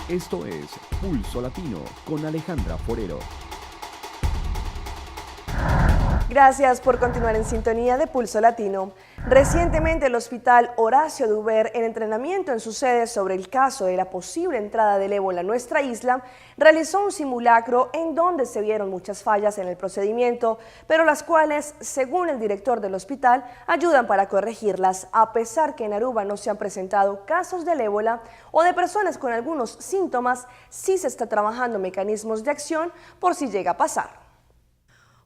Esto es Pulso Latino con Alejandra Forero. Gracias por continuar en sintonía de Pulso Latino. Recientemente el Hospital Horacio Duber, en entrenamiento en su sede sobre el caso de la posible entrada del ébola a nuestra isla, realizó un simulacro en donde se vieron muchas fallas en el procedimiento, pero las cuales, según el director del hospital, ayudan para corregirlas, a pesar que en Aruba no se han presentado casos del ébola o de personas con algunos síntomas. Sí se está trabajando mecanismos de acción por si llega a pasar.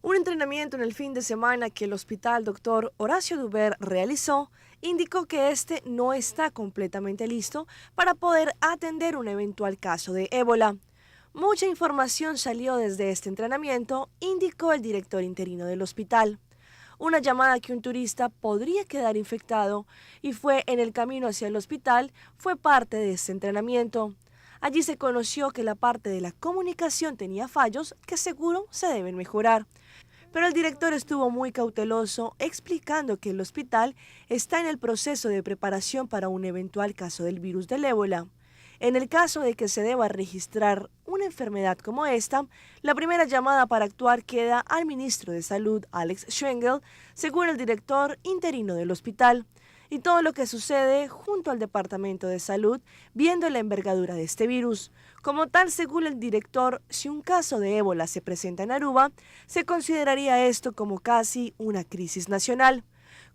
Un entrenamiento en el fin de semana que el Hospital Dr. Horacio Duber realizó indicó que este no está completamente listo para poder atender un eventual caso de ébola. Mucha información salió desde este entrenamiento, indicó el director interino del hospital. Una llamada que un turista podría quedar infectado y fue en el camino hacia el hospital fue parte de este entrenamiento. Allí se conoció que la parte de la comunicación tenía fallos que seguro se deben mejorar. Pero el director estuvo muy cauteloso, explicando que el hospital está en el proceso de preparación para un eventual caso del virus del ébola. En el caso de que se deba registrar una enfermedad como esta, la primera llamada para actuar queda al ministro de Salud, Alex Schwengel, según el director interino del hospital. Y todo lo que sucede junto al Departamento de Salud, viendo la envergadura de este virus. Como tal, según el director, si un caso de ébola se presenta en Aruba, se consideraría esto como casi una crisis nacional.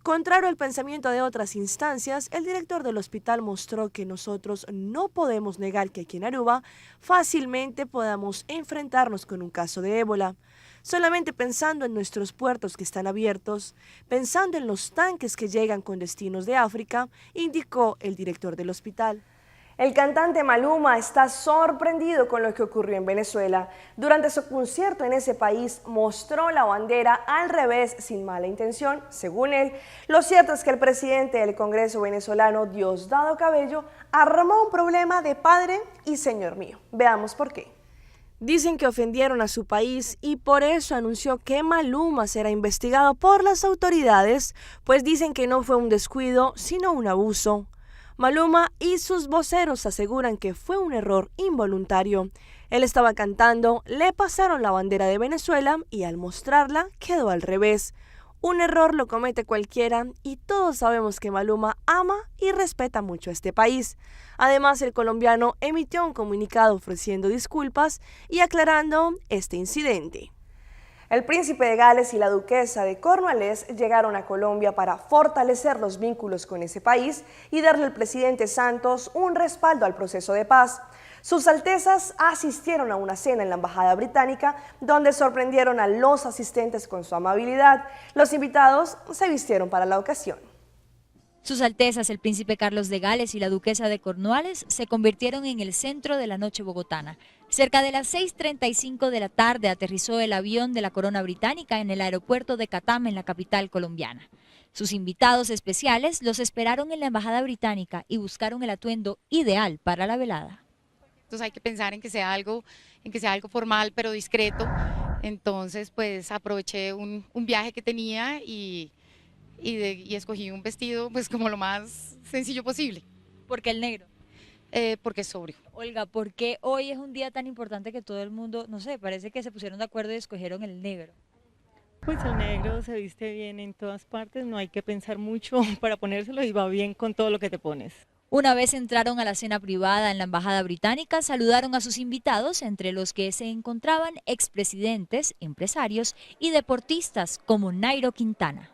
Contrario al pensamiento de otras instancias, el director del hospital mostró que nosotros no podemos negar que aquí en Aruba fácilmente podamos enfrentarnos con un caso de ébola. Solamente pensando en nuestros puertos que están abiertos, pensando en los tanques que llegan con destinos de África, indicó el director del hospital. El cantante Maluma está sorprendido con lo que ocurrió en Venezuela. Durante su concierto en ese país mostró la bandera al revés sin mala intención, según él. Lo cierto es que el presidente del Congreso venezolano, Diosdado Cabello, armó un problema de padre y señor mío. Veamos por qué. Dicen que ofendieron a su país y por eso anunció que Maluma será investigado por las autoridades, pues dicen que no fue un descuido, sino un abuso. Maluma y sus voceros aseguran que fue un error involuntario. Él estaba cantando, le pasaron la bandera de Venezuela y al mostrarla quedó al revés. Un error lo comete cualquiera y todos sabemos que Maluma ama y respeta mucho a este país. Además, el colombiano emitió un comunicado ofreciendo disculpas y aclarando este incidente. El príncipe de Gales y la duquesa de Cornualles llegaron a Colombia para fortalecer los vínculos con ese país y darle al presidente Santos un respaldo al proceso de paz. Sus altezas asistieron a una cena en la embajada británica donde sorprendieron a los asistentes con su amabilidad. Los invitados se vistieron para la ocasión. Sus Altezas, el príncipe Carlos de Gales y la duquesa de Cornualles, se convirtieron en el centro de la noche bogotana. Cerca de las 6:35 de la tarde aterrizó el avión de la corona británica en el aeropuerto de Catam, en la capital colombiana. Sus invitados especiales los esperaron en la embajada británica y buscaron el atuendo ideal para la velada. Entonces hay que pensar en que sea algo formal pero discreto. Entonces pues aproveché un viaje que tenía y escogí un vestido pues como lo más sencillo posible. ¿Por qué el negro? Porque es sobrio. Olga, ¿por qué hoy es un día tan importante que todo el mundo, no sé, parece que se pusieron de acuerdo y escogieron el negro? Pues el negro se viste bien en todas partes, no hay que pensar mucho para ponérselo y va bien con todo lo que te pones. Una vez entraron a la cena privada en la embajada británica, saludaron a sus invitados, entre los que se encontraban expresidentes, empresarios y deportistas como Nairo Quintana.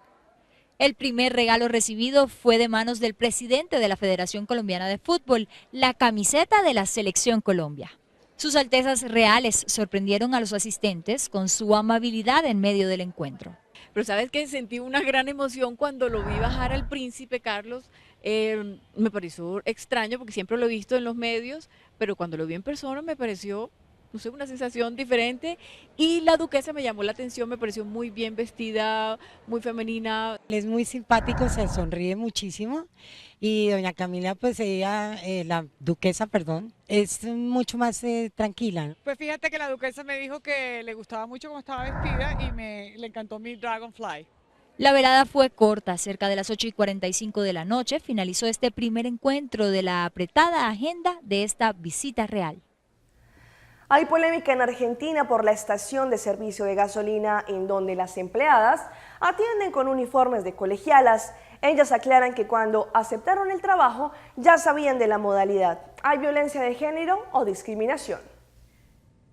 El primer regalo recibido fue de manos del presidente de la Federación Colombiana de Fútbol, la camiseta de la Selección Colombia. Sus Altezas Reales sorprendieron a los asistentes con su amabilidad en medio del encuentro. Pero sabes que sentí una gran emoción cuando lo vi bajar al príncipe Carlos. Me pareció extraño porque siempre lo he visto en los medios, pero cuando lo vi en persona me pareció, no sé, una sensación diferente. Y la duquesa me llamó la atención, me pareció muy bien vestida, muy femenina. Es muy simpático, se sonríe muchísimo y doña Camila, pues ella, la duquesa, perdón, es mucho más tranquila. Pues fíjate que la duquesa me dijo que le gustaba mucho cómo estaba vestida y le encantó mi Dragonfly. La velada fue corta, cerca de las 8:45 de la noche finalizó este primer encuentro de la apretada agenda de esta visita real. Hay polémica en Argentina por la estación de servicio de gasolina en donde las empleadas atienden con uniformes de colegialas. Ellas aclaran que cuando aceptaron el trabajo ya sabían de la modalidad. ¿Hay violencia de género o discriminación?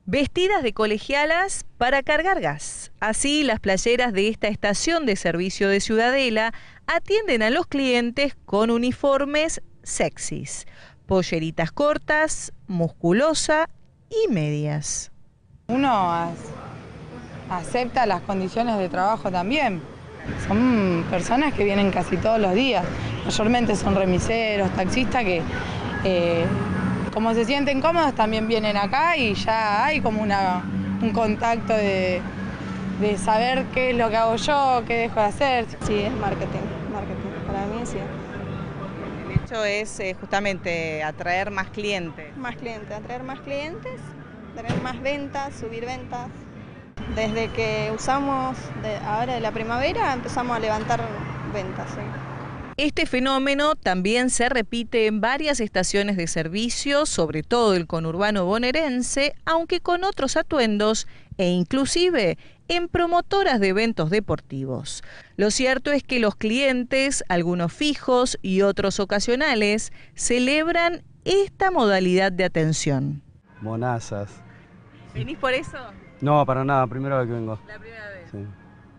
Vestidas de colegialas para cargar gas. Así, las playeras de esta estación de servicio de Ciudadela atienden a los clientes con uniformes sexys, polleritas cortas, musculosa y medias. Uno acepta las condiciones de trabajo también. Son personas que vienen casi todos los días. Mayormente son remiseros, taxistas que como se sienten cómodos también vienen acá y ya hay como un contacto de saber qué es lo que hago yo, qué dejo de hacer. Sí, es marketing, para mí sí. El hecho es justamente atraer más clientes. Atraer más clientes, tener más ventas, subir ventas. Desde que usamos ahora de la primavera empezamos a levantar ventas. ¿Sí? Este fenómeno también se repite en varias estaciones de servicio, sobre todo el conurbano bonaerense, aunque con otros atuendos e inclusive en promotoras de eventos deportivos. Lo cierto es que los clientes, algunos fijos y otros ocasionales, celebran esta modalidad de atención. Monazas. ¿Venís por eso? No, para nada, primera vez que vengo. La primera vez. Sí.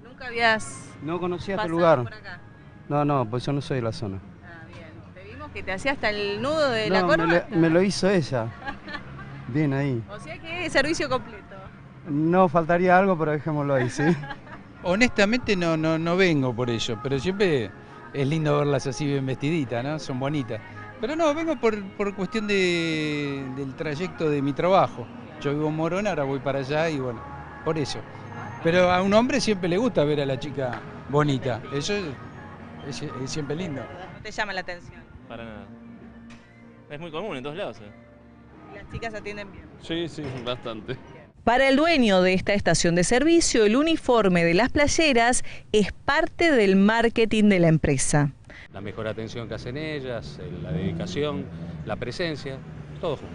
¿Nunca habías No conocía este pasado lugar. por acá? No, pues yo no soy de la zona. Ah, bien. Te vimos que te hacía hasta el nudo de la corbata. Me lo hizo ella. Bien ahí. O sea que servicio completo. No faltaría algo, pero dejémoslo ahí, ¿sí? Honestamente no vengo por ello, pero siempre es lindo verlas así bien vestiditas, ¿no? Son bonitas. Pero no, vengo por cuestión del trayecto de mi trabajo. Yo vivo en Morón, ahora voy para allá y bueno, por eso. Pero a un hombre siempre le gusta ver a la chica bonita, eso es siempre lindo. ¿No te llama la atención? Para nada. Es muy común en todos lados. ¿Y las chicas atienden bien? Sí, bastante. Para el dueño de esta estación de servicio, el uniforme de las playeras es parte del marketing de la empresa. La mejor atención que hacen ellas, la dedicación, la presencia, todo junto.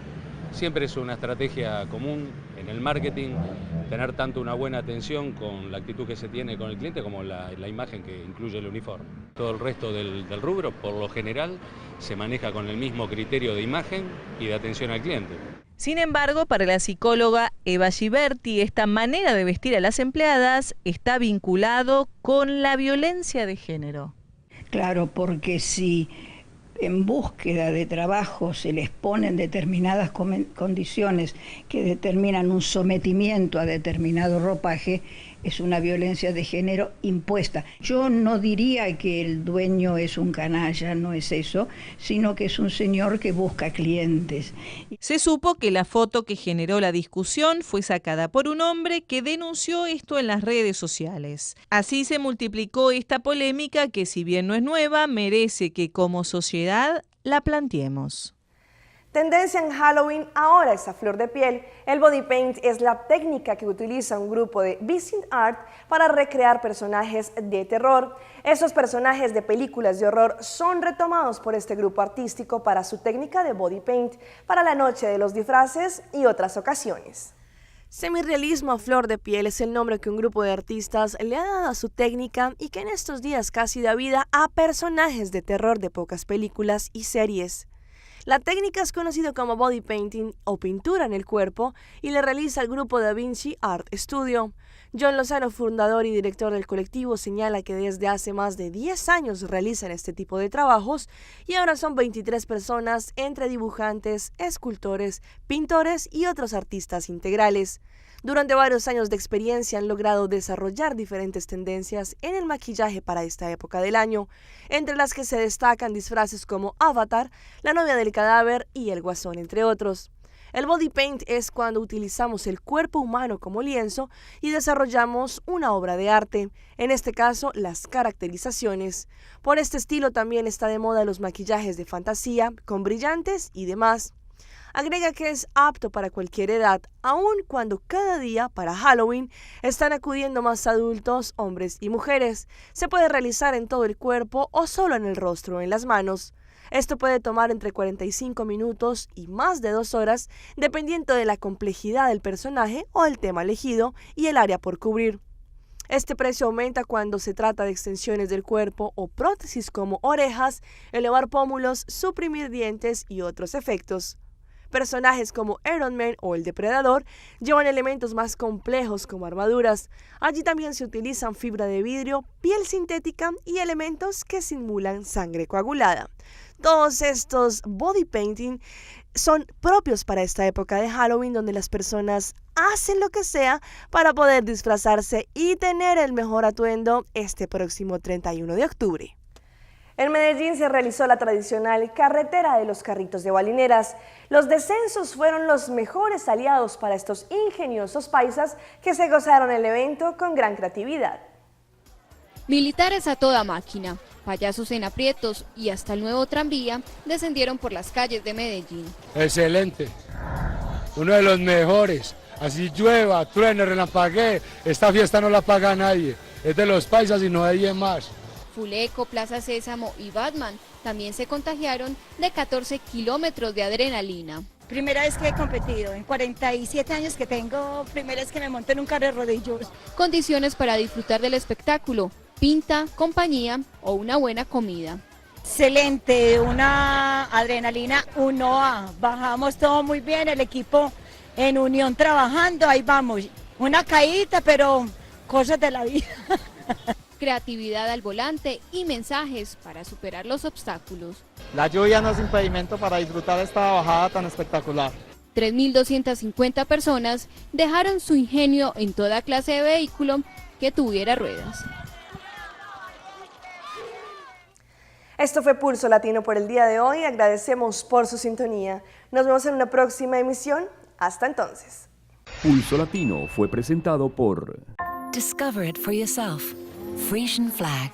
Siempre es una estrategia común en el marketing, tener tanto una buena atención con la actitud que se tiene con el cliente como la imagen que incluye el uniforme. Todo el resto del rubro, por lo general, se maneja con el mismo criterio de imagen y de atención al cliente. Sin embargo, para la psicóloga Eva Giberti, esta manera de vestir a las empleadas está vinculado con la violencia de género. Claro, porque si en búsqueda de trabajo se les ponen determinadas condiciones que determinan un sometimiento a determinado ropaje, es una violencia de género impuesta. Yo no diría que el dueño es un canalla, no es eso, sino que es un señor que busca clientes. Se supo que la foto que generó la discusión fue sacada por un hombre que denunció esto en las redes sociales. Así se multiplicó esta polémica que, si bien no es nueva, merece que como sociedad la planteemos. Tendencia en Halloween ahora es a flor de piel. El body paint es la técnica que utiliza un grupo de Vicent Art para recrear personajes de terror. Esos personajes de películas de horror son retomados por este grupo artístico para su técnica de body paint, para la noche de los disfraces y otras ocasiones. Semirrealismo a flor de piel es el nombre que un grupo de artistas le ha dado a su técnica y que en estos días casi da vida a personajes de terror de pocas películas y series. La técnica es conocida como body painting o pintura en el cuerpo y le realiza el grupo Da Vinci Art Studio. John Lozano, fundador y director del colectivo, señala que desde hace más de 10 años realizan este tipo de trabajos y ahora son 23 personas entre dibujantes, escultores, pintores y otros artistas integrales. Durante varios años de experiencia han logrado desarrollar diferentes tendencias en el maquillaje para esta época del año, entre las que se destacan disfraces como Avatar, la novia del cadáver y el guasón, entre otros. El body paint es cuando utilizamos el cuerpo humano como lienzo y desarrollamos una obra de arte, en este caso las caracterizaciones. Por este estilo también está de moda los maquillajes de fantasía, con brillantes y demás. agrega que es apto para cualquier edad, aun cuando cada día para Halloween están acudiendo más adultos, hombres y mujeres. Se puede realizar en todo el cuerpo o solo en el rostro o en las manos. Esto puede tomar entre 45 minutos y más de 2 horas, dependiendo de la complejidad del personaje o el tema elegido y el área por cubrir. Este precio aumenta cuando se trata de extensiones del cuerpo o prótesis como orejas, elevar pómulos, suprimir dientes y otros efectos. Personajes como Iron Man o el Depredador llevan elementos más complejos como armaduras. Allí también se utilizan fibra de vidrio, piel sintética y elementos que simulan sangre coagulada. Todos estos body painting son propios para esta época de Halloween, donde las personas hacen lo que sea para poder disfrazarse y tener el mejor atuendo este próximo 31 de octubre. En Medellín se realizó la tradicional carretera de los carritos de balineras. Los descensos fueron los mejores aliados para estos ingeniosos paisas que se gozaron el evento con gran creatividad. Militares a toda máquina, payasos en aprietos y hasta el nuevo tranvía descendieron por las calles de Medellín. Excelente, uno de los mejores, así llueva, truene, relampaguee, esta fiesta no la paga nadie, es de los paisas y no de 10 más. Fuleco, Plaza Sésamo y Batman también se contagiaron de 14 kilómetros de adrenalina. Primera vez que he competido, en 47 años que tengo, primera vez que me monto en un carro de rodillos. Condiciones para disfrutar del espectáculo, pinta, compañía o una buena comida. Excelente, una adrenalina 1A, bajamos todo muy bien, el equipo en unión trabajando, ahí vamos, una caída pero cosas de la vida. Creatividad al volante y mensajes para superar los obstáculos. La lluvia no es impedimento para disfrutar esta bajada tan espectacular. 3.250 personas dejaron su ingenio en toda clase de vehículo que tuviera ruedas. Esto fue Pulso Latino por el día de hoy. Agradecemos por su sintonía. Nos vemos en una próxima emisión. Hasta entonces. Pulso Latino fue presentado por Discover it for yourself. Frisian Flag.